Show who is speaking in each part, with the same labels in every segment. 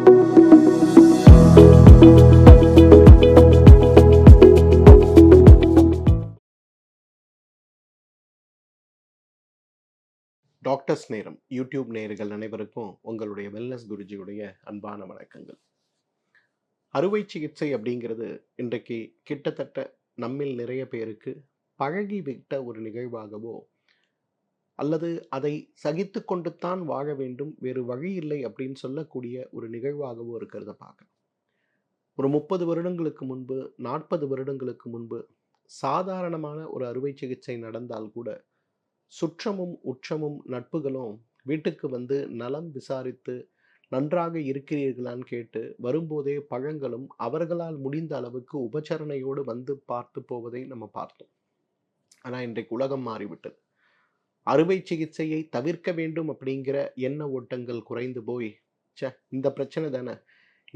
Speaker 1: Doctors நேரம் YouTube நேயர்கள் அனைவருக்கும் உங்களுடைய வெல்னஸ் குருஜியுடைய அன்பான வணக்கங்கள். அறுவை சிகிச்சை அப்படிங்கிறது இன்றைக்கு கிட்டத்தட்ட நம்மில் நிறைய பேருக்கு பழகிவிட்ட ஒரு நிகழ்வாகவோ அல்லது அதை சகித்து கொண்டுத்தான் வாழ வேண்டும், வேறு வழி இல்லை அப்படின்னு சொல்லக்கூடிய ஒரு நிகழ்வாகவோ இருக்கிறத பார்க்கலாம். ஒரு 30 வருடங்களுக்கு முன்பு, 40 வருடங்களுக்கு முன்பு சாதாரணமான ஒரு அறுவை சிகிச்சை நடந்தால் கூட சுற்றமும் உற்றமும் நட்புகளும் வீட்டுக்கு வந்து நலம் விசாரித்து நன்றாக இருக்கிறீர்களான்னு கேட்டு வரும்போதே பழங்களும் அவர்களால் முடிந்த அளவுக்கு உபசரணையோடு வந்து பார்த்து போவதை நம்ம பார்த்தோம். ஆனால் இன்றைக்கு உலகம் மாறிவிட்டது. அறுவை சிகிச்சையை தவிர்க்க வேண்டும் அப்படிங்கிற எண்ண ஓட்டங்கள் குறைந்து போய், இந்த பிரச்சனை தானே,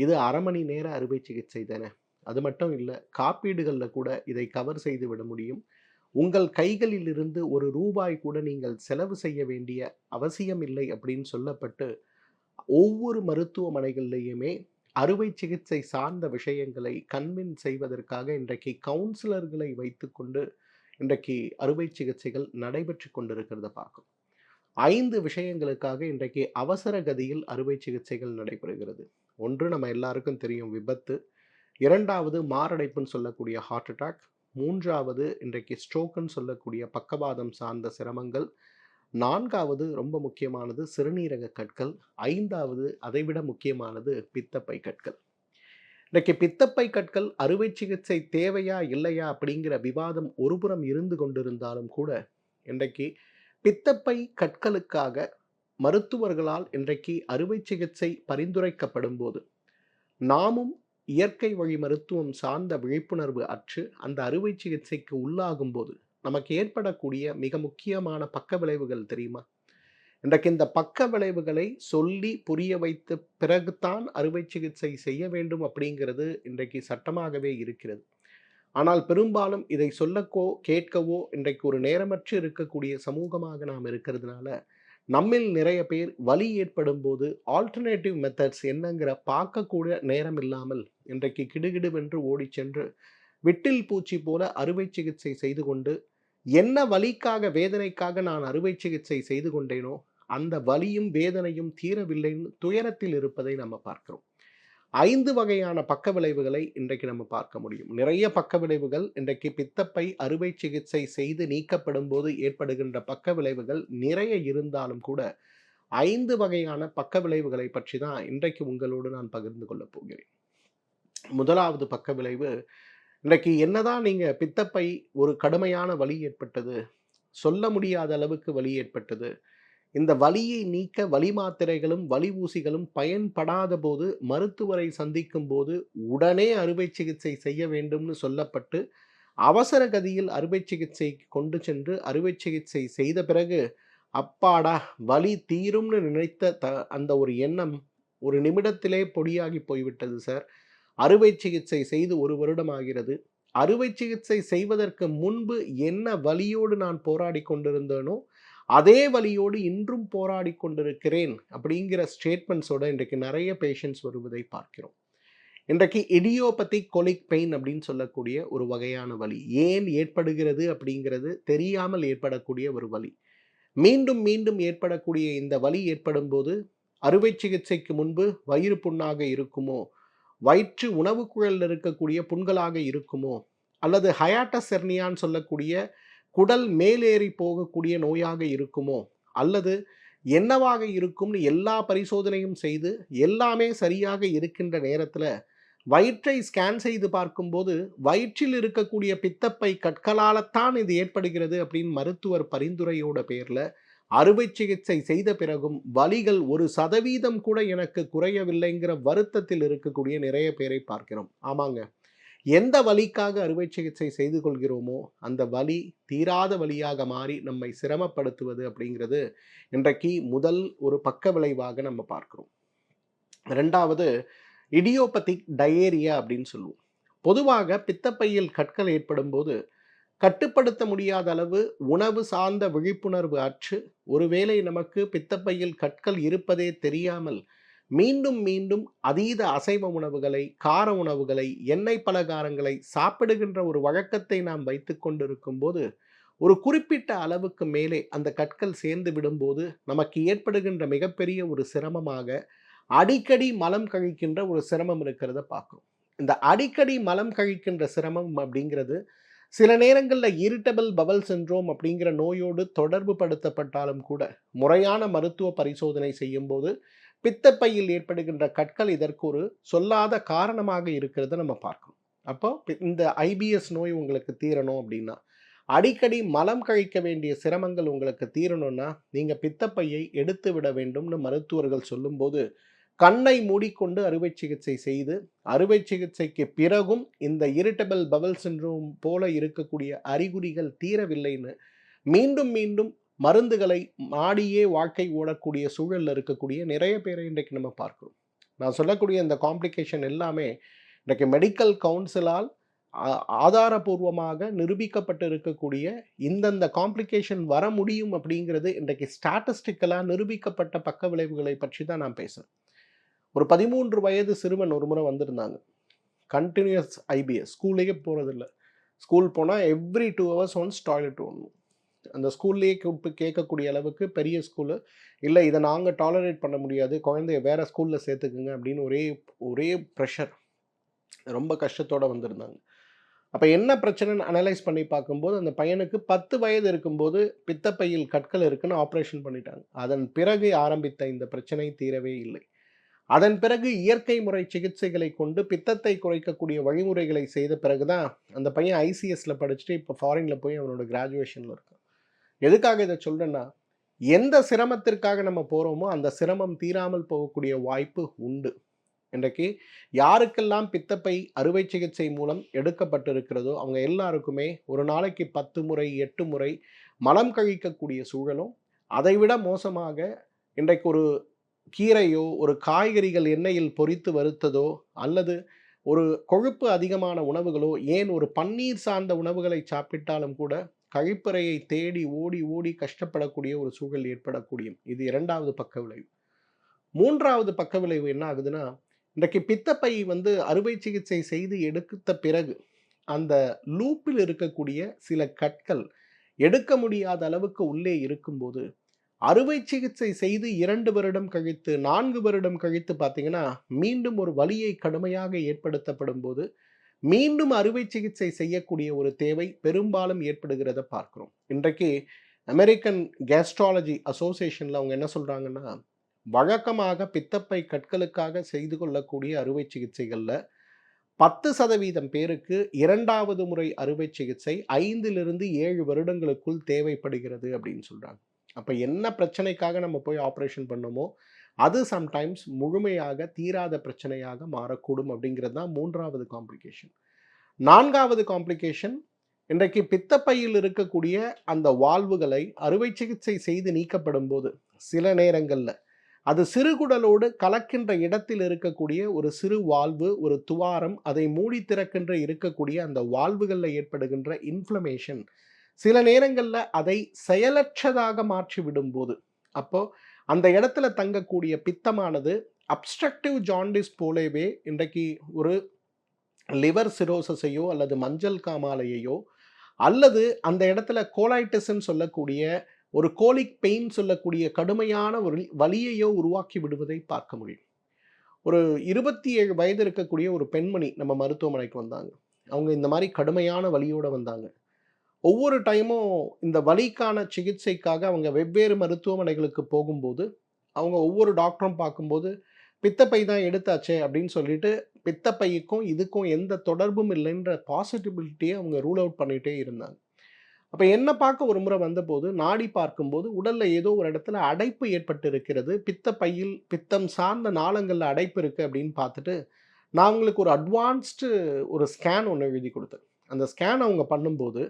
Speaker 1: இது அரை மணி நேர அறுவை சிகிச்சை தானே, அது மட்டும் இல்லை, காப்பீடுகளில் கூட இதை கவர் செய்து விட முடியும், உங்கள் கைகளில் இருந்து ஒரு ரூபாய் கூட நீங்கள் செலவு செய்ய வேண்டிய அவசியம் இல்லை அப்படின்னு சொல்லப்பட்டு ஒவ்வொரு மருத்துவமனைகளிலேயுமே அறுவை சிகிச்சை சார்ந்த விஷயங்களை கன்வின்ஸ் செய்வதற்காக இன்றைக்கு கவுன்சிலர்களை வைத்துக்கொண்டு இன்றைக்கு அறுவை சிகிச்சைகள் நடைபெற்று கொண்டிருக்கிறத பார்க்கும். 5 விஷயங்களுக்காக இன்றைக்கு அவசர கதியில் அறுவை சிகிச்சைகள் நடைபெறுகிறது. ஒன்று நம்ம எல்லாருக்கும் தெரியும், விபத்து. இரண்டாவது மாரடைப்புன்னு சொல்லக்கூடிய ஹார்ட் அட்டாக். மூன்றாவது இன்றைக்கு ஸ்ட்ரோக்குன்னு சொல்லக்கூடிய பக்கவாதம் சார்ந்த சிரமங்கள். நான்காவது ரொம்ப முக்கியமானது சிறுநீரக கற்கள். ஐந்தாவது அதைவிட முக்கியமானது பித்தப்பை கற்கள். இன்றைக்கு பித்தப்பை கற்கள் அறுவை சிகிச்சை தேவையா இல்லையா அப்படிங்கிற விவாதம் ஒருபுறம் இருந்து கொண்டிருந்தாலும் கூட இன்றைக்கு பித்தப்பை கற்களுக்காக மருத்துவர்களால் இன்றைக்கு அறுவை சிகிச்சை பரிந்துரைக்கப்படும் போது நாமும் இயற்கை வழி மருத்துவம் சார்ந்த விழிப்புணர்வு அற்று அந்த அறுவை சிகிச்சைக்கு உள்ளாகும் போது நமக்கு ஏற்படக்கூடிய மிக முக்கியமான பக்க விளைவுகள் தெரியுமா? இன்றைக்கு இந்த பக்க விளைவுகளை சொல்லி புரிய வைத்த பிறகுதான் அறுவை சிகிச்சை செய்ய வேண்டும் அப்படிங்கிறது இன்றைக்கு சட்டமாகவே இருக்கிறது. ஆனால் பெரும்பாலும் இதை சொல்லக்கோ கேட்கவோ இன்றைக்கு ஒரு நேரமற்று இருக்கக்கூடிய சமூகமாக நாம் இருக்கிறதுனால நம்மில் நிறைய பேர் வலி ஏற்படும் போது ஆல்டர்னேட்டிவ் மெத்தட்ஸ் என்னங்கிற பார்க்கக்கூட நேரம் இல்லாமல் இன்றைக்கு கிடுகிடுவென்று ஓடி சென்று விட்டில் பூச்சி போல அறுவை சிகிச்சை செய்து கொண்டு என்ன வலிக்காக வேதனைக்காக நான் அறுவை சிகிச்சை செய்து கொண்டேனோ அந்த வலியும் வேதனையும் தீரவில்லைன்னு துயரத்தில் இருப்பதை நம்ம பார்க்கிறோம். 5 வகையான பக்க விளைவுகளை இன்றைக்கு நம்ம பார்க்க முடியும். நிறைய பக்க விளைவுகள் இன்றைக்கு பித்தப்பை அறுவை சிகிச்சை செய்து நீக்கப்படும் போது ஏற்படுகின்ற பக்க விளைவுகள் நிறைய இருந்தாலும் கூட 5 வகையான பக்க விளைவுகளை பற்றி தான் இன்றைக்கு உங்களோடு நான் பகிர்ந்து கொள்ளப் போகிறேன். முதலாவது பக்க விளைவு, இன்றைக்கு என்னதான் நீங்க பித்தப்பை ஒரு கடுமையான வலி ஏற்பட்டது, சொல்ல முடியாத அளவுக்கு வலி ஏற்பட்டது, இந்த வலியை நீக்க வலி மாத்திரைகளும் வலி ஊசிகளும் பயன்படாத போது மருத்துவரை சந்திக்கும் போது உடனே அறுவை சிகிச்சை செய்ய வேண்டும்னு சொல்லப்பட்டு அவசர கதியில் அறுவை சிகிச்சை கொண்டு சென்று அறுவை சிகிச்சை செய்த பிறகு அப்பாடா வலி தீரும்னு நினைத்த அந்த ஒரு எண்ணம் ஒரு நிமிடத்திலே பொடியாகி போய்விட்டது சார். அறுவை சிகிச்சை செய்து 1 வருடம் ஆகிறது. அறுவை சிகிச்சை செய்வதற்கு முன்பு என்ன வலியோடு நான் போராடி கொண்டிருந்தேனோ அதே வலியோடு இன்றும் போராடி கொண்டிருக்கிறேன் அப்படிங்கிற ஸ்டேட்மெண்ட்ஸோட இன்றைக்கு நிறைய பேஷண்ட்ஸ் வருவதை பார்க்கிறோம். இன்றைக்கு இடியோபதிக் கொலிக் பெயின் அப்படின்னு சொல்லக்கூடிய ஒரு வகையான வலி ஏன் ஏற்படுகிறது அப்படிங்கிறது தெரியாமல் ஏற்படக்கூடிய ஒரு வலி. மீண்டும் மீண்டும் ஏற்படக்கூடிய இந்த வலி ஏற்படும் போது அறுவை சிகிச்சைக்கு முன்பு வயிறு புண்ணாக இருக்குமோ, வயிற்று உணவு குழலில் இருக்கக்கூடிய புண்களாக இருக்குமோ, அல்லது ஹயாட்டஸ் ஹெர்னியான்னு சொல்லக்கூடிய குடல் மேலேறி போகக்கூடிய நோயாக இருக்குமோ, அல்லது என்னவாக இருக்கும்னு எல்லா பரிசோதனையும் செய்து எல்லாமே சரியாக இருக்கின்ற நேரத்தில் வயிற்றை ஸ்கேன் செய்து பார்க்கும்போது வயிற்றில் இருக்கக்கூடிய பித்தப்பை கற்களால்தான் இது ஏற்படுகிறது அப்படின்னு மருத்துவர் பரிந்துரையோட பேரில் அறுவை சிகிச்சை செய்த பிறகும் வலிகள் 1% கூட எனக்கு குறையவில்லைங்கிற வருத்தத்தில் இருக்கக்கூடிய நிறைய பேரை பார்க்கிறோம். ஆமாங்க, எந்த வலிக்காக அறுவை சிகிச்சை செய்து கொள்கிறோமோ அந்த வலி தீராத வலியாக மாறி நம்மை சிரமப்படுத்துவது அப்படிங்கிறது இன்றைக்கு முதல் ஒரு பக்க விளைவாக நம்ம பார்க்கிறோம். ரெண்டாவது இடியோபதிக் டயேரியா அப்படின்னு சொல்லுவோம். பொதுவாக பித்தப்பையில் கற்கள் ஏற்படும் போது கட்டுப்படுத்த முடியாத அளவு உணவு சார்ந்த விழிப்புணர்வு அற்று ஒருவேளை நமக்கு பித்தப்பையில் கற்கள் இருப்பதே தெரியாமல் மீண்டும் மீண்டும் அதீத அசைவ உணவுகளை, கார உணவுகளை, எண்ணெய் பலகாரங்களை சாப்பிடுகின்ற ஒரு வழக்கத்தை நாம் வைத்துக் கொண்டிருக்கும்போது, ஒரு குறிப்பிட்ட அளவுக்கு மேலே அந்த கற்கள் சேர்ந்து விடும்போது, நமக்கு ஏற்படுகின்ற மிகப்பெரிய ஒரு சிரமமாக, அடிக்கடி மலம் கழிக்கின்ற ஒரு சிரமம் இருக்கிறத பார்க்கிறோம். இந்த அடிக்கடி மலம் கழிக்கின்ற சிரமம் அப்படிங்கிறது, சில நேரங்கள்ல இரிட்டபிள் பவல் சிண்ட்ரோம் அப்படிங்கிற நோயோடு தொடர்பு படுத்தப்பட்டாலும் கூட, முறையான மருத்துவ பரிசோதனை செய்யும்போது, பித்தப்பையில் ஏற்படுகின்ற கற்கள் இதற்கு ஒரு சொல்லாத காரணமாக இருக்கிறத நம்ம பார்க்கிறோம். அப்போ இந்த ஐபிஎஸ் நோய் உங்களுக்கு தீரணும் அப்படின்னா, அடிக்கடி மலம் கழிக்க வேண்டிய சிரமங்கள் உங்களுக்கு தீரணும்னா, நீங்க பித்தப்பையை எடுத்து விட வேண்டும்னு மருத்துவர்கள் சொல்லும்போது, கண்ணை மூடிக்கொண்டு அறுவை சிகிச்சை செய்து, அறுவை சிகிச்சைக்கு பிறகும் இந்த இரிட்டபிள் பவல் சிண்ட்ரோம் போல இருக்கக்கூடிய அறிகுறிகள் தீரவில்லைன்னு மீண்டும் மீண்டும் மருந்துகளை நாடியே வாழ்க்கை ஓடக்கூடிய சூழல்ல இருக்கக்கூடிய நிறைய பேரை இன்றைக்கு நம்ம பார்க்கிறோம். நான் சொல்லக்கூடிய இந்த காம்ப்ளிகேஷன் எல்லாமே இன்றைக்கு மெடிக்கல் கவுன்சிலால் ஆதாரபூர்வமாக நிரூபிக்கப்பட்டு இருக்கக்கூடிய இந்தந்த காம்ப்ளிகேஷன் வர முடியும் அப்படிங்கிறது இன்றைக்கு ஸ்டாட்டிஸ்டிக்கலாக நிரூபிக்கப்பட்ட பக்க விளைவுகளை பற்றி தான் நான் பேசுகிறேன். ஒரு 13 வயது சிறுவன் ஒரு முறை வந்திருந்தாங்க. கண்டினியூஸ் ஐபிஎஸ், ஸ்கூல்லேயே போகிறதில்ல. ஸ்கூல் போனால் எவ்ரி 2 ஹவர்ஸ் ஒன்ஸ் டாய்லெட் ஓடணும். அந்த ஸ்கூல்லேயே கூப்பிட்டு கேட்கக்கூடிய அளவுக்கு பெரிய ஸ்கூலு, இல்லை இதை நாங்கள் டாலரேட் பண்ண முடியாது, குழந்தைய வேறு ஸ்கூலில் சேர்த்துக்குங்க அப்படின்னு ஒரே ஒரே ப்ரெஷர். ரொம்ப கஷ்டத்தோடு வந்திருந்தாங்க. அப்போ என்ன பிரச்சனைன்னு அனலைஸ் பண்ணி பார்க்கும்போது, அந்த பையனுக்கு 10 வயது இருக்கும்போது பித்தப்பையில் கற்கள் இருக்குன்னு ஆப்ரேஷன் பண்ணிட்டாங்க. அதன் பிறகு ஆரம்பித்த இந்த பிரச்சனை தீரவே இல்லை. அதன் பிறகு இயற்கை முறை சிகிச்சைகளை கொண்டு பித்தத்தை குறைக்கக்கூடிய வழிமுறைகளை செய்த பிறகு தான் அந்த பையன் ஐசிஎஸ்ல படிச்சுட்டு இப்போ ஃபாரினில் போய் அவனோட கிராஜுவேஷனில் இருக்கான். எதுக்காக இதை சொல்கிறேன்னா, எந்த சிரமத்திற்காக நம்ம போகிறோமோ அந்த சிரமம் தீராமல் போகக்கூடிய வாய்ப்பு உண்டு. இன்றைக்கு யாருக்கெல்லாம் பித்தப்பை அறுவை சிகிச்சை மூலம் எடுக்கப்பட்டிருக்கிறதோ அவங்க எல்லாருக்குமே ஒரு நாளைக்கு 10 முறை 8 முறை மலம் கழிக்கக்கூடிய சூழலும், அதைவிட மோசமாக இன்றைக்கு ஒரு கீரையோ ஒரு காய்கறிகள் எண்ணெயில் பொரித்து வறுத்ததோ அல்லது ஒரு கொழுப்பு அதிகமான உணவுகளோ, ஏன் ஒரு பன்னீர் சார்ந்த உணவுகளை சாப்பிட்டாலும் கூட கழிப்பறையை தேடி ஓடி ஓடி கஷ்டப்படக்கூடிய ஒரு சூழல் ஏற்படக்கூடிய இது 2வது பக்க விளைவு. 3வது பக்க விளைவு என்ன ஆகுதுன்னா, இன்றைக்கு பித்தப்பை அறுவை சிகிச்சை செய்து எடுத்த பிறகு அந்த லூப்பில் இருக்கக்கூடிய சில கற்கள் எடுக்க முடியாத அளவுக்கு உள்ளே இருக்கும்போது, அறுவை சிகிச்சை செய்து 2 வருடம் கழித்து 4 வருடம் கழித்து பார்த்தீங்கன்னா, மீண்டும் ஒரு வலியை கடுமையாக ஏற்படுத்தப்படும் போது மீண்டும் அறுவை சிகிச்சை செய்யக்கூடிய ஒரு தேவை பெரும்பாலும் ஏற்படுகிறத பார்க்கிறோம். இன்றைக்கு அமெரிக்கன் கேஸ்ட்ராலஜி அசோசியேஷன்ல அவங்க என்ன சொல்றாங்கன்னா, வழக்கமாக பித்தப்பை கற்களுக்காக செய்து கொள்ளக்கூடிய அறுவை சிகிச்சைகள்ல 10% பேருக்கு 2வது முறை அறுவை சிகிச்சை 5லிருந்து 7 வருடங்களுக்குள் தேவைப்படுகிறது அப்படின்னு சொல்றாங்க. அப்ப என்ன பிரச்சனைக்காக நம்ம போய் ஆப்ரேஷன் பண்ணோமோ அது சம்டைம்ஸ் முழுமையாக தீராத பிரச்சனையாக மாறக்கூடும் அப்படிங்கிறது தான் 3வது காம்ப்ளிகேஷன். 4வது காம்ப்ளிகேஷன், இன்றைக்கு பித்தப்பையில் இருக்கக்கூடிய அந்த வால்வுகளை அறுவை சிகிச்சை செய்து நீக்கப்படும் போது சில நேரங்களில் அது சிறுகுடலோடு கலக்கின்ற இடத்தில் இருக்கக்கூடிய ஒரு சிறு வால்வு, ஒரு துவாரம், அதை மூடி திறக்கின்ற இருக்கக்கூடிய அந்த வால்வுகளில் ஏற்படுகின்ற இன்ஃப்ளமேஷன் சில நேரங்களில் அதை செயலற்றதாக மாற்றி விடும்போது, அப்போ அந்த இடத்துல தங்கக்கூடிய பித்தமானது அப்ஸ்ட்ரக்டிவ் ஜாண்டிஸ் போலவே இன்றைக்கு ஒரு லிவர் சிரோசஸையோ அல்லது மஞ்சள் காமாலையையோ அல்லது அந்த இடத்துல கோலைட்டிஸ்ன்னு சொல்லக்கூடிய ஒரு கோலிக் பெயின் சொல்லக்கூடிய கடுமையான ஒரு வலியையோ உருவாக்கி விடுவதை பார்க்க முடியும். ஒரு 27 வயது இருக்கக்கூடிய ஒரு பெண்மணி நம்ம மருத்துவமனைக்கு வந்தாங்க. அவங்க இந்த மாதிரி கடுமையான வலியோடு வந்தாங்க. ஒவ்வொரு டைமும் இந்த வலிக்கான சிகிச்சைக்காக அவங்க வெவ்வேறு மருத்துவமனைகளுக்கு போகும்போது அவங்க ஒவ்வொரு டாக்டரும் பார்க்கும்போது பித்தப்பை தான் எடுத்தாச்சே அப்படின்னு சொல்லிட்டு பித்தப்பைக்கும் இதுக்கும் எந்த தொடர்பும் இல்லைன்ற பாசிட்டிபிலிட்டியை அவங்க ரூல் அவுட் பண்ணிகிட்டே இருந்தாங்க. அப்போ என்ன பார்க்க ஒரு முறை வந்தபோது நாடி பார்க்கும்போது உடலில் ஏதோ ஒரு இடத்துல அடைப்பு ஏற்பட்டு இருக்கிறது, பித்தப்பையில் பித்தம் சார்ந்த நாளங்களில் அடைப்பு இருக்குது அப்படின்னு பார்த்துட்டு நான் அவங்களுக்கு ஒரு அட்வான்ஸ்டு ஒரு ஸ்கேன் ஒன்று எழுதி கொடுத்தேன். அந்த ஸ்கேன் அவங்க பண்ணும்போது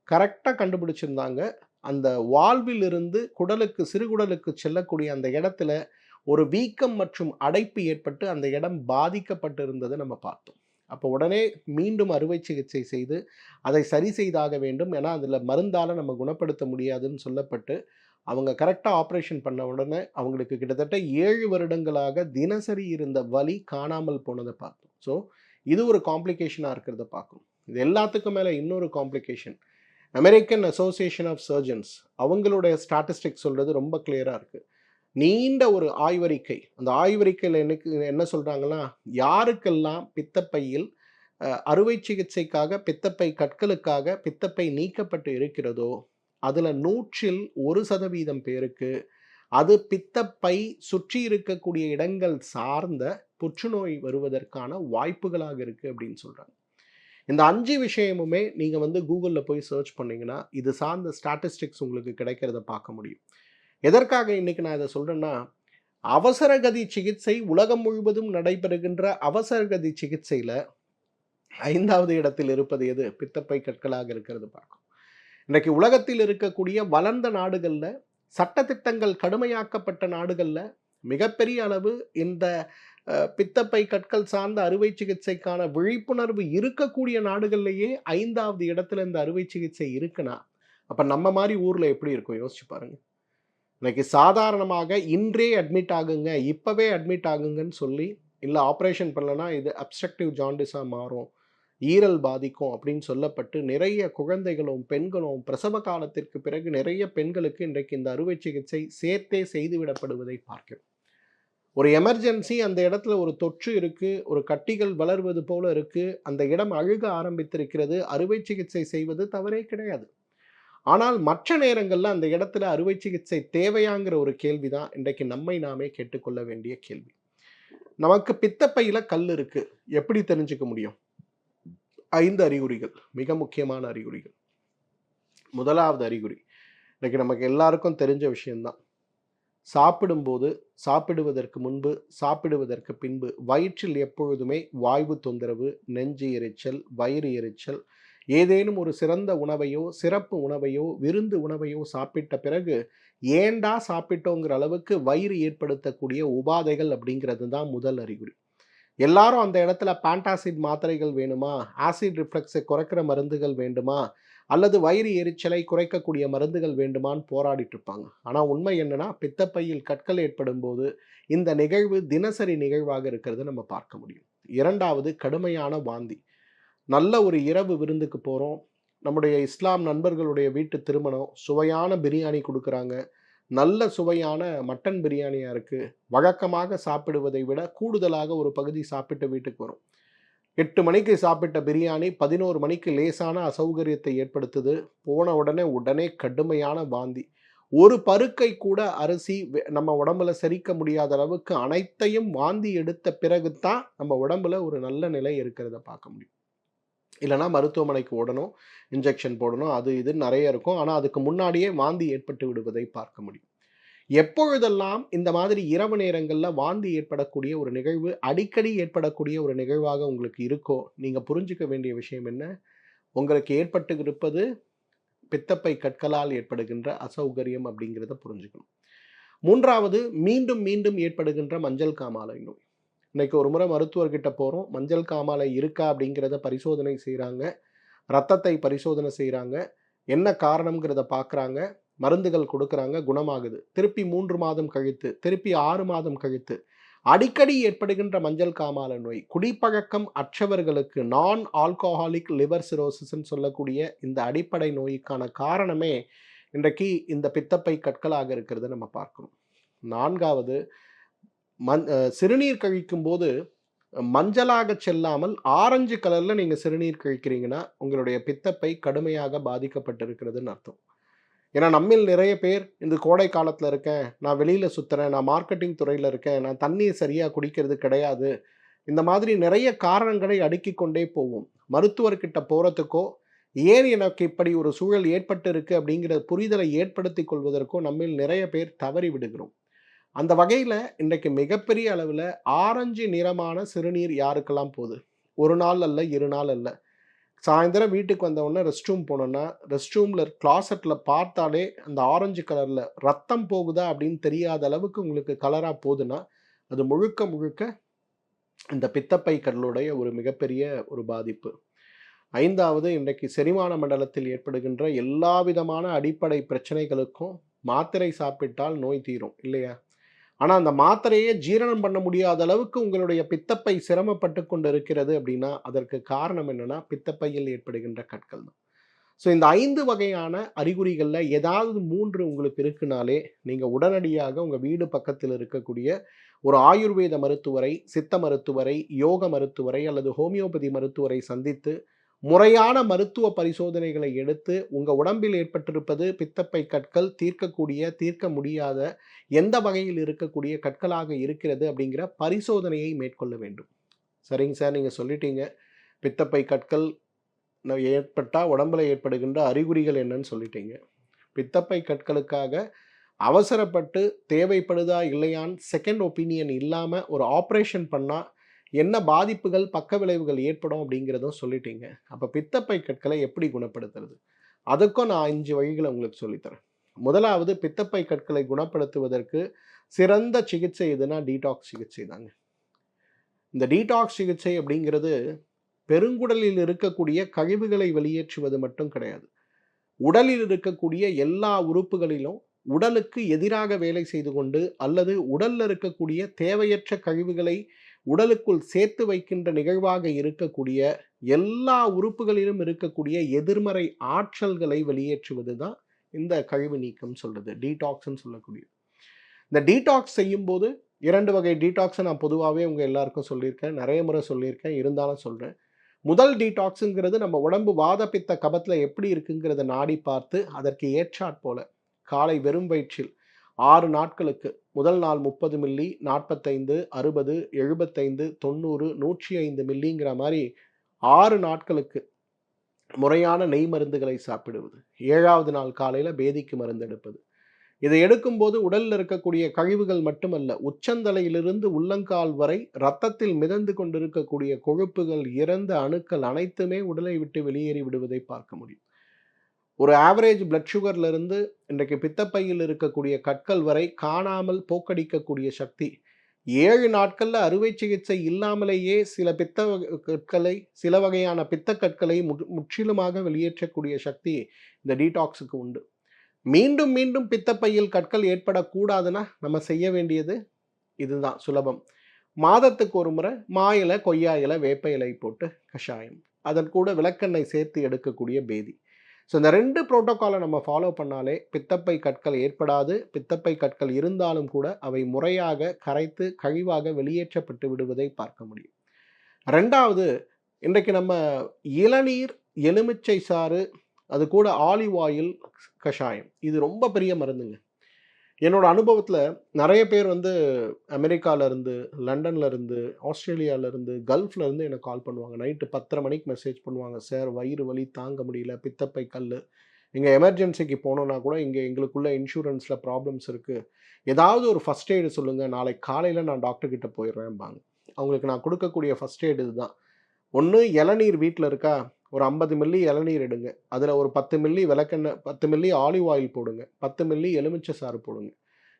Speaker 1: கரெக்டாக கண்டுபிடிச்சிருந்தாங்க. அந்த வால்வில் இருந்து குடலுக்கு சிறுகுடலுக்கு செல்லக்கூடிய அந்த இடத்துல ஒரு வீக்கம் மற்றும் அடைப்பு ஏற்பட்டு அந்த இடம் பாதிக்கப்பட்டு இருந்ததை நம்ம பார்த்தோம். அப்போ உடனே மீண்டும் அறுவை சிகிச்சை செய்து அதை சரி செய்தாக வேண்டும். ஏன்னா அதில் மருந்தால் நம்ம குணப்படுத்த முடியாதுன்னு சொல்லப்பட்டு அவங்க கரெக்டா ஆப்பரேஷன் பண்ண உடனே அவங்களுக்கு கிட்டத்தட்ட 7 வருடங்களாக தினசரி இருந்த வலி காணாமல் போனத பார்த்தோம். ஸோ, இது ஒரு காம்ப்ளிகேஷனா இருக்கிறத பார்க்கிறோம். இது எல்லாத்துக்கும் மேல இன்னொரு complication. American association of surgeons அவங்களுடைய ஸ்டாட்டிஸ்டிக்ஸ் சொல்றது ரொம்ப கிளியரா இருக்கு. நீண்ட ஒரு ஆய்வறிக்கை. அந்த ஆய்வறிக்கையில என்ன சொல்றாங்கன்னா, யாருக்கெல்லாம் பித்தப்பையில் அறுவை சிகிச்சைக்காக பித்தப்பை கற்களுக்காக பித்தப்பை நீக்கப்பட்டு இருக்கிறதோ, அதுல 100ல் 1% பேருக்கு அது பித்தப்பை சுற்றி இருக்கக்கூடிய இடங்கள் சார்ந்த புற்றுநோய் வருவதற்கான வாய்ப்புகளாக இருக்கு அப்படின்னு சொல்றாங்க. இந்த 5 விஷயமுமே நீங்க வந்து கூகுள்ல போய் சர்ச் பண்ணீங்கன்னா, இது சார்ந்த ஸ்டாட்டிஸ்டிக்ஸ் உங்களுக்கு கிடைக்கிறத பார்க்க முடியும். எதற்காக இன்னைக்கு நான் இத சொல்றேன்னா, அவசரகதி சிகிச்சை உலகம் முழுவதும் நடைபெறுகின்ற அவசரகதி சிகிச்சையில 5வது இடத்தில் இருப்பது எது? பித்தப்பை கற்களாக இருக்கிறது பார்க்கும். இன்றைக்கு உலகத்தில் இருக்கக்கூடிய வளர்ந்த நாடுகள்ல, சட்டதிட்டங்கள் கடுமையாக்கப்பட்ட நாடுகள்ல, மிகப்பெரிய அளவு இந்த பித்தப்பை கற்கள் சார்ந்த அறுவை சிகிச்சைக்கான விழிப்புணர்வு இருக்கக்கூடிய நாடுகள்லேயே 5வது இடத்துல இந்த அறுவை சிகிச்சை இருக்குன்னா, அப்ப நம்ம மாரி ஊர்ல எப்படி இருக்கும்? யோசிச்சு பாருங்க. இன்னைக்கு சாதாரணமாக இன்றே அட்மிட் ஆகுங்க, இப்பவே அட்மிட் ஆகுங்கன்னு சொல்லி, இல்ல ஆப்பரேஷன் பண்ணலனா இது அப்ஸ்ட்ரக்டிவ் ஜாண்டிஸா மாறும், ஈரல் பாதிக்கும் அப்படின்னு சொல்லப்பட்டு நிறைய குழந்தைகளும் பெண்களும் பிரசவ காலத்திற்கு பிறகு நிறைய பெண்களுக்கு இன்றைக்கு இந்த அறுவை சிகிச்சை சேர்த்தே செய்துவிடப்படுவதை பார்க்கிறோம். ஒரு எமர்ஜென்சி, அந்த இடத்துல ஒரு தொற்று இருக்கு, ஒரு கட்டிகள் வளர்வது போல இருக்கு, அந்த இடம் அழுக ஆரம்பித்திருக்கிறது, அறுவை சிகிச்சை செய்வது தவறே கிடையாது. ஆனால் மற்ற நேரங்கள்ல அந்த இடத்துல அறுவை சிகிச்சை தேவையாங்கிற ஒரு கேள்விதான் இன்றைக்கு நம்மை நாமே கேட்டுக்கொள்ள வேண்டிய கேள்வி. நமக்கு பித்தப்பையில கல் இருக்கு, எப்படி தெரிஞ்சுக்க முடியும்? 5 அறிகுறிகள், மிக முக்கியமான அறிகுறிகள். முதலாவது அறிகுறி, இன்னைக்கு நமக்கு எல்லாருக்கும் தெரிஞ்ச விஷயம்தான். சாப்பிடும்போது, சாப்பிடுவதற்கு முன்பு, சாப்பிடுவதற்கு பின்பு வயிற்றில் எப்பொழுதுமே வாய்வு தொந்தரவு, நெஞ்சு எரிச்சல், வயிறு எரிச்சல், ஏதேனும் ஒரு சிறந்த உணவையோ, சிறப்பு உணவையோ, விருந்து உணவையோ சாப்பிட்ட பிறகு ஏண்டா சாப்பிட்டோங்கிற அளவுக்கு வயிறு ஏற்படுத்தக்கூடிய உபாதைகள் அப்படிங்கிறது தான் முதல் அறிகுறி. எல்லாரும் அந்த இடத்துல பான்டாசிட் மாத்திரைகள் வேணுமா, ஆசிட் ரிஃப்ளக்ஸை குறைக்கிற மருந்துகள் வேண்டுமா, அல்லது வயிறு எரிச்சலை குறைக்கக்கூடிய மருந்துகள் வேண்டுமான்னு போராடிட்டு இருப்பாங்க. ஆனால் உண்மை என்னன்னா, பித்தப்பையில் கற்கள் ஏற்படும் போது இந்த நிகழ்வு தினசரி நிகழ்வாக இருக்கிறத நம்ம பார்க்க முடியும். 2வது, கடுமையான வாந்தி. நல்ல ஒரு இரவு விருந்துக்கு போகிறோம், நம்முடைய இஸ்லாம் நண்பர்களுடைய வீட்டு திருமணம், சுவையான பிரியாணி கொடுக்குறாங்க, நல்ல சுவையான மட்டன் பிரியாணியாக இருக்குது, வழக்கமாக சாப்பிடுவதை விட கூடுதலாக ஒரு பகுதி சாப்பிட்டு வீட்டுக்கு வரும். 8 மணிக்கு சாப்பிட்ட பிரியாணி 11 மணிக்கு லேசான அசௌகரியத்தை ஏற்படுத்துது. போன உடனே கடுமையான வாந்தி. ஒரு பருக்கை கூட அரிசி நம்ம உடம்புல செரிக்க முடியாத அளவுக்கு அனைத்தையும் வாந்தி எடுத்த பிறகு தான் நம்ம உடம்புல ஒரு நல்ல நிலை இருக்கிறத பார்க்க முடியும். இல்லைனா மருத்துவமனைக்கு ஓடணும், இன்ஜெக்ஷன் போடணும், அது இது நிறைய இருக்கும். ஆனால் அதுக்கு முன்னாடியே வாந்தி ஏற்பட்டு விடுவதை பார்க்க முடியும். எப்பொழுதெல்லாம் இந்த மாதிரி இரவு நேரங்களில் வாந்தி ஏற்படக்கூடிய ஒரு நிகழ்வு அடிக்கடி ஏற்படக்கூடிய ஒரு நிகழ்வாக உங்களுக்கு இருக்கோ, நீங்கள் புரிஞ்சுக்க வேண்டிய விஷயம் என்ன? உங்களுக்கு ஏற்பட்டு இருப்பது பித்தப்பை கற்களால் ஏற்படுகின்ற அசௌகரியம் அப்படிங்கிறத புரிஞ்சுக்கணும். 3வது, மீண்டும் மீண்டும் ஏற்படுகின்ற மஞ்சள் காமாலை நோய். இன்னைக்கு ஒரு முறை மருத்துவர்கிட்ட போகிறோம், மஞ்சள் காமாலை இருக்கா அப்படிங்கிறத பரிசோதனை செய்கிறாங்க, ரத்தத்தை பரிசோதனை செய்கிறாங்க, என்ன காரணம்ங்கிறத பார்க்குறாங்க, மருந்துகள் கொடுக்குறாங்க, குணமாகுது. திருப்பி 3 மாதம் கழித்து, திருப்பி 6 மாதம் கழித்து அடிக்கடி ஏற்படுகின்ற மஞ்சள் காமாலை நோய். குடிப்பழக்கம் அற்றவர்களுக்கு நான் ஆல்கஹாலிக் லிவர் சிரோசிஸ்ன்னு சொல்லக்கூடிய இந்த அடிப்படை நோய்க்கான காரணமே இன்றைக்கு இந்த பித்தப்பை கற்களாக இருக்கிறத நம்ம பார்க்கணும். 4வது, சிறுநீர் கழிக்கும் போது மஞ்சளாக செல்லாமல் ஆரஞ்சு கலர்ல நீங்க சிறுநீர் கழிக்கிறீங்கன்னா உங்களுடைய பித்தப்பை கடுமையாக பாதிக்கப்பட்டிருக்கிறதுன்னு அர்த்தம். ஏன்னா நம்மில் நிறைய பேர் இந்த கோடை காலத்துல இருக்கேன், நான் வெளியில சுத்துறேன், நான் மார்க்கெட்டிங் துறையில இருக்கேன், நான் தண்ணீர் சரியா குடிக்கிறது கிடையாது, இந்த மாதிரி நிறைய காரணங்களை அடுக்கிக் கொண்டே போவோம். மருத்துவர்கிட்ட போறதுக்கோ, ஏன் எனக்கு இப்படி ஒரு சூழல் ஏற்பட்டு இருக்கு அப்படிங்கிற புரிதலை ஏற்படுத்தி கொள்வதற்கோ நம்மில் நிறைய பேர் தவறி விடுகிறோம். அந்த வகையில் இன்றைக்கு மிகப்பெரிய அளவில் ஆரஞ்சு நிறமான சிறுநீர் யாருக்கெல்லாம் போகுது? ஒரு நாள் அல்ல, 2 நாள் அல்ல. சாயந்தரம் வீட்டுக்கு வந்தவுடனே ரெஸ்ட் ரூம் போனோன்னா, ரெஸ்ட் ரூமில் கிளாசெட்டில் பார்த்தாலே அந்த ஆரஞ்சு கலரில் ரத்தம் போகுதா அப்படின்னு தெரியாத அளவுக்கு உங்களுக்கு கலராக போகுதுன்னா, அது முழுக்க முழுக்க இந்த பித்தப்பை கல்லுடைய ஒரு மிகப்பெரிய ஒரு பாதிப்பு. 5வது, இன்றைக்கு செரிமான மண்டலத்தில் ஏற்படுகின்ற எல்லா விதமான அடிப்படை பிரச்சனைகளுக்கும் மாத்திரை சாப்பிட்டால் நோய் தீரும் இல்லையா? ஆனா அந்த மாத்திரையே ஜீரணம் பண்ண முடியாத அளவுக்கு உங்களுடைய பித்தப்பை சிரமப்பட்டு கொண்டு இருக்கிறது அப்படின்னா, அதற்கு காரணம் என்னன்னா, பித்தப்பையில் ஏற்படுகின்ற கற்கள் தான். ஸோ இந்த 5 வகையான அறிகுறிகள்ல ஏதாவது 3 உங்களுக்கு இருக்குனாலே, நீங்க உடனடியாக உங்க வீடு பக்கத்தில் இருக்கக்கூடிய ஒரு ஆயுர்வேத மருத்துவரை, சித்த மருத்துவரை, யோக மருத்துவரை அல்லது ஹோமியோபதி மருத்துவரை சந்தித்து, முறையான மருத்துவ பரிசோதனைகளை எடுத்து, உங்க உடம்பில் ஏற்பட்டிருப்பது பித்தப்பை கற்கள் தீர்க்கக்கூடிய, தீர்க்க முடியாத, எந்த வகையில் இருக்கக்கூடிய கற்களாக இருக்கிறது அப்படிங்கிற பரிசோதனையை மேற்கொள்ள வேண்டும். சரிங்க சார், நீங்க சொல்லிட்டீங்க. பித்தப்பை கற்கள் ஏற்பட்டா உடம்புல ஏற்படுகின்ற அறிகுறிகள் என்னன்னு சொல்லிட்டீங்க. பித்தப்பை கற்களுக்காக அவசரப்பட்டு தேவைப்படுதா இல்லையான்னு செகண்ட் ஒப்பீனியன் இல்லாம ஒரு ஆப்ரேஷன் பண்ணா என்ன பாதிப்புகள், பக்க விளைவுகள் ஏற்படும் அப்படிங்கிறதும் சொல்லிட்டீங்க. அப்ப பித்தப்பை கற்களை எப்படி குணப்படுத்துறது? அதுக்கும் நான் 5 வழிகள உங்களுக்கு சொல்லித் தரேன். முதலாவது பித்தப்பை கற்களை குணப்படுத்துவதற்கு சிறந்த சிகிச்சை எதுனா டீடாக்ஸ் சிகிச்சை தாங்க. இந்த டீடாக்ஸ் சிகிச்சை அப்படிங்கிறது பெருங்குடலில் இருக்கக்கூடிய கழிவுகளை வெளியேற்றுவது மட்டும் கிடையாது. உடலில் இருக்கக்கூடிய எல்லா உறுப்புகளிலும் உடலுக்கு எதிராக வேலை செய்து கொண்டு அல்லது உடல்ல இருக்கக்கூடிய தேவையற்ற கழிவுகளை உடலுக்குள் சேர்த்து வைக்கின்ற நிகழ்வாக இருக்கக்கூடிய எல்லா உறுப்புகளிலும் இருக்கக்கூடிய எதிர்மறை ஆற்றல்களை வெளியேற்றுவது தான் இந்த கழிவு நீக்கம் சொல்றது, டீடாக்ஸ்ன்னு சொல்லக்கூடியது. இந்த டீடாக்ஸ் செய்யும்போது 2 வகை டீடாக்ஸை நான் பொதுவாகவே உங்க எல்லாருக்கும் சொல்லியிருக்கேன், நிறைய முறை சொல்லியிருக்கேன், இருந்தாலும் சொல்றேன். முதல் டீடாக்ஸுங்கிறது நம்ம உடம்பு வாத பித்த கபத்துல எப்படி இருக்குங்கிறத நாடி பார்த்து அதற்கு ஏற்றாற் போல காலை வெறும் வயிற்றில் 6 நாட்களுக்கு முதல் நாள் 30 மில்லி, 45, 60, 75, 90, 105 மில்லிங்கிற மாதிரி 6 நாட்களுக்கு முறையான நெய் மருந்துகளை சாப்பிடுவது. 7வது நாள் காலையில பேதிக்கு மருந்து எடுப்பது. இதை எடுக்கும்போது உடல்ல இருக்கக்கூடிய கழிவுகள் மட்டுமல்ல, உச்சந்தலையிலிருந்து உள்ளங்கால் வரை இரத்தத்தில் மிதந்து கொண்டிருக்கக்கூடிய கொழுப்புகள், இறந்த அணுக்கள் அனைத்துமே உடலை விட்டு வெளியேறி விடுவதை பார்க்க முடியும். ஒரு ஆவரேஜ் பிளட் சுகர்ல இருந்து இன்றைக்கு பித்தப்பையில் இருக்கக்கூடிய கற்கள் வரை காணாமல் போக்கடிக்கக்கூடிய சக்தி 7 நாட்கள்ல அறுவை சிகிச்சை இல்லாமலேயே சில பித்த கற்களை, சில வகையான பித்த கற்களை முற்றிலுமாக வெளியேற்றக்கூடிய சக்தி இந்த டீடாக்ஸுக்கு உண்டு. மீண்டும் மீண்டும் பித்தப்பையில் கற்கள் ஏற்படக்கூடாதுன்னா நம்ம செய்ய வேண்டியது இதுதான், சுலபம். மாதத்துக்கு ஒரு முறை மா இலை, கொய்யா இலை, வேப்ப இலை போட்டு கஷாயம், அதன் கூட விளக்கெண்ணெய் சேர்த்து எடுக்கக்கூடிய பேதி. ஸோ இந்த 2 புரோட்டோக்காலை நம்ம ஃபாலோ பண்ணாலே பித்தப்பை கற்கள் ஏற்படாது. பித்தப்பை கற்கள் இருந்தாலும் கூட அவை முறையாக கரைத்து கழிவாக வெளியேற்றப்பட்டு விடுவதை பார்க்க முடியும். 2வது, இன்றைக்கு நம்ம இளநீர், எலுமிச்சை சாறு, அது கூட ஆலிவ் ஆயில் கஷாயம், இது ரொம்ப பெரிய மருந்துங்க. என்னோட அனுபவத்தில் நிறைய பேர் வந்து அமெரிக்காவிலேருந்து, லண்டன்லேருந்து, ஆஸ்திரேலியாவிலேருந்து, கல்ஃப்லேருந்து எனக்கு கால் பண்ணுவாங்க. நைட்டு 10:30 மணிக்கு மெசேஜ் பண்ணுவாங்க. சார், வயிறு வலி தாங்க முடியல, பித்தப்பை கல், இங்கே எமர்ஜென்சிக்கு போனோன்னா கூட இங்கே எங்களுக்குள்ள இன்சூரன்ஸில் ப்ராப்ளம்ஸ் இருக்குது, ஏதாவது ஒரு ஃபஸ்ட் எய்டு சொல்லுங்கள், நாளைக்கு காலையில் நான் டாக்டர்கிட்ட போயிடுறேன்பாங்க. அவங்களுக்கு நான் கொடுக்கக்கூடிய ஃபஸ்ட் எய்டு இதுதான். ஒன்று, இளநீர் வீட்டில் இருக்கா, ஒரு 50 மில்லி இளநீர் எடுங்க, அதில் ஒரு 10 மில்லி விளக்கெண்ணெய், 10 மில்லி ஆலிவ் ஆயில் போடுங்க, 10 மில்லி எலுமிச்சை சாறு போடுங்க,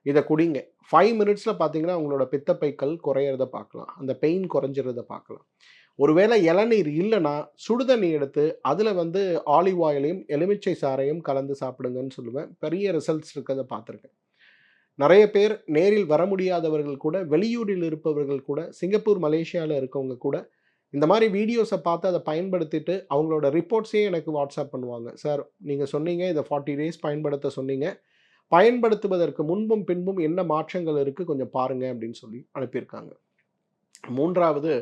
Speaker 1: இதை குடிங்க. 5 மினிட்ஸில் பார்த்தீங்கன்னா உங்களோட பித்தப்பைக்கல் குறையிறத பார்க்கலாம், அந்த பெயின் குறைஞ்சிறத பார்க்கலாம். ஒருவேளை இளநீர் இல்லைன்னா சுடுதண்ணி எடுத்து அதில் வந்து ஆலிவ் ஆயிலையும் எலுமிச்சை சாறையும் கலந்து சாப்பிடுங்கன்னு சொல்லுவேன். பெரிய ரிசல்ட்ஸ் இருக்கிறத பார்த்துருக்கேன். நிறைய பேர் நேரில் வர முடியாதவர்கள் கூட, வெளியூரில் இருப்பவர்கள் கூட, சிங்கப்பூர், மலேசியாவில் இருக்கவங்க கூட இந்த மாதிரி வீடியோஸை பார்த்து அதை பயன்படுத்திட்டு அவங்களோட ரிப்போர்ட்ஸையும் எனக்கு வாட்ஸ்அப் பண்ணுவாங்க. சார், நீங்கள் சொன்னீங்க இதை 40 டேஸ் பயன்படுத்த சொன்னீங்க, பயன்படுத்துவதற்கு முன்பும் பின்பும் என்ன மாற்றங்கள் இருக்குது கொஞ்சம் பாருங்கள் அப்படின்னு சொல்லி அனுப்பியிருக்காங்க. 3வது,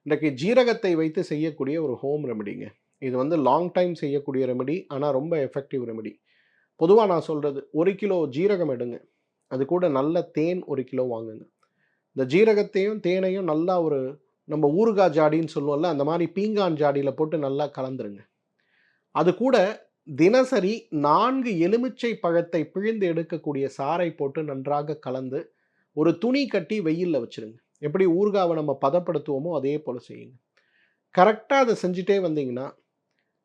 Speaker 1: இன்றைக்கு ஜீரகத்தை வைத்து செய்யக்கூடிய ஒரு ஹோம் ரெமெடிங்க. இது வந்து லாங் டைம் செய்யக்கூடிய ரெமெடி, ஆனால் ரொம்ப எஃபெக்டிவ் ரெமெடி. பொதுவாக நான் சொல்கிறது, 1 கிலோ ஜீரகம் எடுங்க, அது கூட நல்ல தேன் 1 கிலோ வாங்குங்க. இந்த ஜீரகத்தையும் தேனையும் நல்லா ஒரு நம்ம ஊறுகாய் ஜாடின்னு சொல்லுவோம்ல, அந்த மாதிரி பீங்கான் ஜாடியில் போட்டு நல்லா கலந்துருங்க. அது கூட தினசரி 4 எலுமிச்சை பழத்தை பிழிந்து எடுக்கக்கூடிய சாறை போட்டு நன்றாக கலந்து ஒரு துணி கட்டி வெயிலில் வச்சுருங்க. எப்படி ஊறுகாவை நம்ம பதப்படுத்துவோமோ அதே போல் செய்யுங்க. கரெக்டாக அதை செஞ்சுட்டே வந்தீங்கன்னா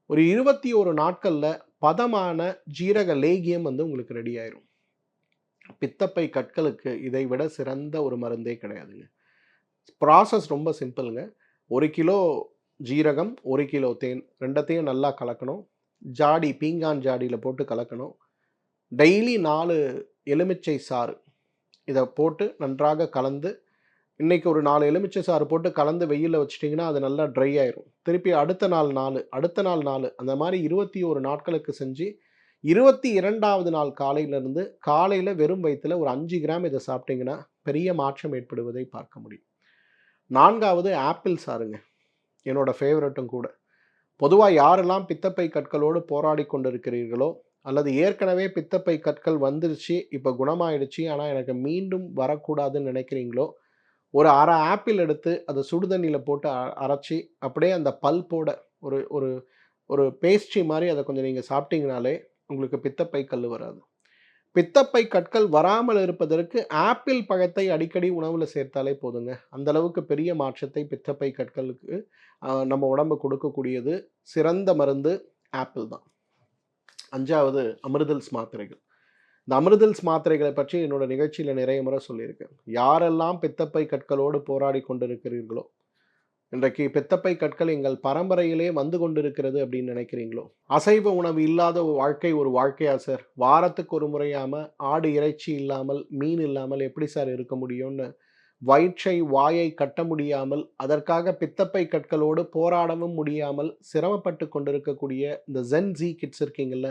Speaker 1: ஒரு 21 நாட்களில் பதமான ஜீரக லேகியம் வந்து உங்களுக்கு ரெடி ஆயிரும். பித்தப்பை கற்களுக்கு இதை விட சிறந்த ஒரு மருந்தே கிடையாதுங்க. ப்ராசஸ் ரொம்ப சிம்பிளுங்க. 1 கிலோ ஜீரகம், 1 கிலோ தேன், ரெண்டத்தையும் நல்லா கலக்கணும். ஜாடி, பீங்கான் ஜாடியில் போட்டு கலக்கணும். டெய்லி 4 எலுமிச்சை சாறு இத போட்டு நன்றாக கலந்து, இன்னைக்கு ஒரு 4 எலுமிச்சை சாறு போட்டு கலந்து வெயில்ல வச்சுட்டீங்கன்னா, அது நல்லா ட்ரை ஆயிரும். திருப்பி அடுத்த நாள் 4, அடுத்த நாள் 4 அந்த மாரி 21 நாட்களுக்கு செஞ்சு, 22வது நாள் காலையிலிருந்து காலையில வெறும் வயித்துல ஒரு 5 கிராம் இத சாப்பிட்டீங்கன்னா, பெரிய மாற்றம் ஏற்படுவதை பார்க்க முடியும். 4வது ஆப்பிள் சாறுங்க. என்னோட ஃபேவரைட்டும் கூட. பொதுவா யாரெல்லாம் பித்தப்பை கற்களோடு போராடிக் கொண்டிருக்கிறீர்களோ, அல்லது ஏற்கனவே பித்தப்பை கற்கள் வந்துருச்சு, இப்ப குணமாயிடுச்சு. ஆனா எனக்கு மீண்டும் வரக்கூடாதுன்னு நினைக்கிறீங்களோ, ஒரு 1/2 ஆப்பிள் எடுத்து அத சுடு தண்ணீல போட்டு அரைச்சு, அப்படியே அந்த பல்ப்போட ஒரு ஒரு ஒரு பேஸ்ட்ரி மாரி அத கொஞ்சம் நீங்க சாப்பிட்டீங்கனாலே, உங்களுக்கு பித்தப்பை கல்லு வராது. பித்தப்பை கற்கள் வராமல் இருப்பதற்கு ஆப்பிள் பழத்தை அடிக்கடி உணவுல சேர்த்தாலே போதுங்க. அந்த அளவுக்கு பெரிய மாற்றத்தை பித்தப்பை கற்களுக்கு நம்ம உடம்பு கொடுக்கக்கூடியது சிறந்த மருந்து ஆப்பிள் தான். 5வது அமிர்தல்ஸ் மாத்திரைகள். இந்த அமிர்தல்ஸ் மாத்திரைகளை பற்றி என்னோட நிகழ்ச்சியில நிறைய முறை சொல்லியிருக்கேன். யாரெல்லாம் பித்தப்பை கற்களோடு போராடிக் கொண்டிருக்கிறீர்களோ, இன்றைக்கு பித்தப்பை கற்கள் எங்கள் பரம்பரையிலே வந்து கொண்டிருக்கிறது அப்படின்னு நினைக்கிறீங்களோ, அசைவ உணவு இல்லாத ஒரு வாழ்க்கை ஒரு வாழ்க்கையா சார்? வாரத்துக்கு ஒரு முறையாம ஆடு இறைச்சி இல்லாமல், மீன் இல்லாமல் எப்படி சார் இருக்க முடியும்னு வயிற்றை, வாயை கட்ட முடியாமல், அதற்காக பித்தப்பை கற்களோடு போராடவும் முடியாமல் சிரமப்பட்டுக் கொண்டிருக்கக்கூடிய இந்த ஜென்-ஸி கிட்ஸ் இருக்கீங்கல்ல,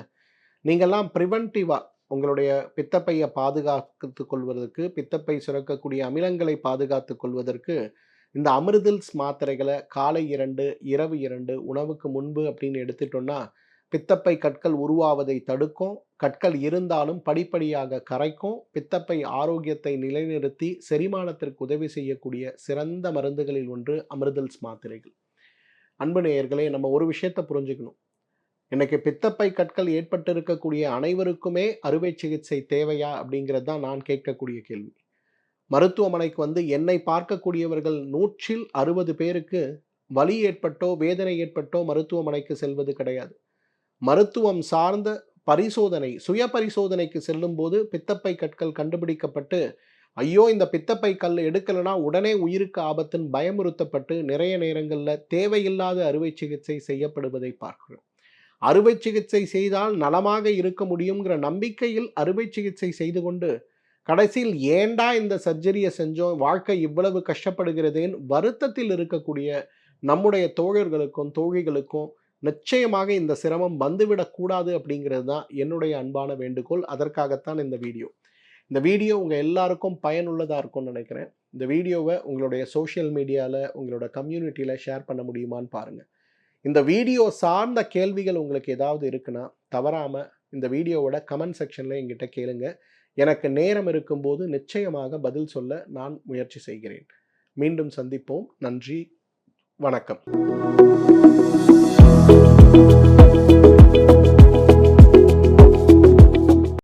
Speaker 1: நீங்கள்லாம் பிரிவென்டிவா உங்களுடைய பித்தப்பைய பாதுகாத்துக் கொள்வதற்கு, பித்தப்பை சுரக்கக்கூடிய அமிலங்களை பாதுகாத்துக் கொள்வதற்கு இந்த அமிர்தல்ஸ் மாத்திரைகளை காலை 2, இரவு 2 உணவுக்கு முன்பு அப்படின்னு எடுத்துட்டோம்னா, பித்தப்பை கற்கள் உருவாவதை தடுக்கும். கற்கள் இருந்தாலும் படிப்படியாக கரைக்கும். பித்தப்பை ஆரோக்கியத்தை நிலைநிறுத்தி செரிமானத்திற்கு உதவி செய்யக்கூடிய சிறந்த மருந்துகளில் ஒன்று அமிர்தல்ஸ் மாத்திரைகள். அன்பு நேயர்களே, நம்ம ஒரு விஷயத்த புரிஞ்சுக்கணும். இன்னைக்கு பித்தப்பை கற்கள் ஏற்பட்டிருக்கக்கூடிய அனைவருக்குமே அறுவை சிகிச்சை தேவையா? அப்படிங்கிறது தான் நான் கேட்கக்கூடிய கேள்வி. மருத்துவமனைக்கு வந்து என்னை பார்க்கக்கூடியவர்கள் 100ல் 60 பேருக்கு வலி ஏற்பட்டோ, வேதனை ஏற்பட்டோ மருத்துவமனைக்கு செல்வது கிடையாது. மருத்துவம் சார்ந்த பரிசோதனை, சுய பரிசோதனைக்கு செல்லும்போது பித்தப்பை கற்கள் கண்டுபிடிக்கப்பட்டு, ஐயோ! இந்த பித்தப்பை கல் எடுக்கலனா உடனே உயிருக்கு ஆபத்துன்னு பயமுறுத்தப்பட்டு நிறைய நேரங்கள்ல தேவையில்லாத அறுவை சிகிச்சை செய்யப்படுவதை பார்க்கிறோம். அறுவை சிகிச்சை செய்தால் நலமாக இருக்க முடியுங்கிற நம்பிக்கையில் அறுவை சிகிச்சை செய்து கொண்டு, கடைசியில் ஏன்டா இந்த சர்ஜரிய செஞ்சோம்? வாழ்க்கை இவ்வளவு கஷ்டப்படுகிறதேன்னு வருத்தத்தில் இருக்கக்கூடிய நம்முடைய தோழர்களுக்கும், தோழிகளுக்கும் நிச்சயமாக இந்த சிரமம் வந்துவிடக்கூடாது அப்படிங்கிறது தான் என்னுடைய அன்பான வேண்டுகோள். அதற்காகத்தான் இந்த வீடியோ. இந்த வீடியோ உங்க எல்லாருக்கும் பயனுள்ளதா இருக்கும்னு நினைக்கிறேன். இந்த வீடியோவ உங்களுடைய சோசியல் மீடியால, உங்களோட கம்யூனிட்டில ஷேர் பண்ண முடியுமான்னு பாருங்க. இந்த வீடியோ சார்ந்த கேள்விகள் உங்களுக்கு ஏதாவது இருக்குன்னா, தவறாம இந்த வீடியோவோட கமெண்ட் செக்ஷன்ல என்கிட்ட கேளுங்க. எனக்கு நேரம் இருக்கும்போது நிச்சயமாக பதில் சொல்ல நான் முயற்சி செய்கிறேன். மீண்டும் சந்திப்போம். நன்றி. வணக்கம்.